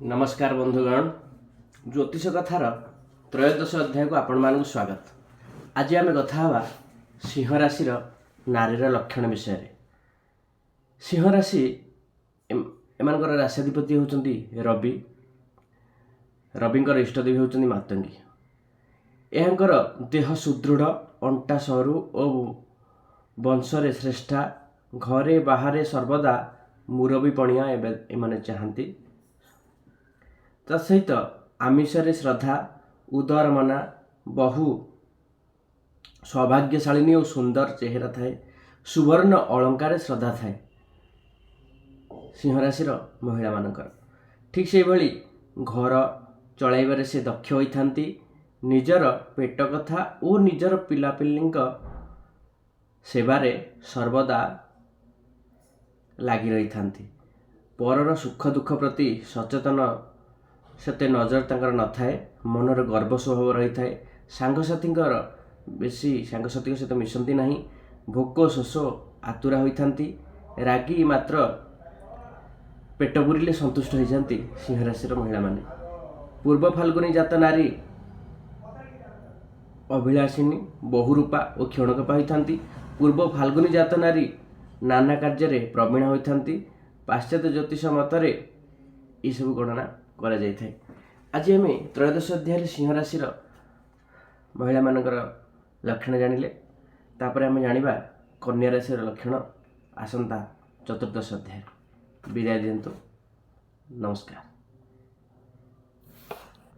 नमस्कार बंधुगण ज्योतिष कथार त्रयोदश अध्याय को आपण मानक स्वागत। आज आम कथा हवा सिंह राशि नारीर लक्षण विषय। सिंह राशि एमानकर राशिधिपति होउचंती रवि। रविंकर इष्टदेवी होउचंती मातंगी। एहांकर देह सुदृढ़, अंटा सरू और वंशरे श्रेष्ठा, घरे बाहरे सर्वदा मुरबी पणिया एमाने चाहती। तसहित आमिषरे श्रद्धा, उदरमना, बहु सौभाग्यशालिनी और सुंदर चेहरा थाए। सुवर्ण अलंकार श्रद्धा थाए सिंह राशि महिला मानकर। ठीक से भली घर चलाइबारे से दक्ष होइथांती। निजर पेट कथा और निजर पिलापिल्लींक सेवारे सर्वदा लागी रही थांती। परर सुख दुख प्रति सचेतन सेते नजर तांकर न थाए। मनर गर्व स्वभाव रही थाए। सांगसाथींकर बेसी सांगसाथी सहित मिशंती नहीं। भोक शोष आतुरा होइथांती। रागी मात्र पेट पुरिले संतुष्ट हो जाती सिंह राशि महिला माने। पूर्व फाल्गुनी जात नारी अभिलाषिनी, बहुरूपा और क्षणकपा होइथांती। पूर्व फाल्गुनी जात नारी नाना कार्य प्रवीण होइथांती। पाश्चात्य ज्योतिष मतरे ये सब गणना करा जाय थाए। आज आम त्रयोदश अध्याय सिंह राशि महिला मानकर लक्षण जानिले। तापर आम जानिबा कन्या राशि लक्षण आसंता चतुर्दश अध्याय। विदाय दियंतु। नमस्कार।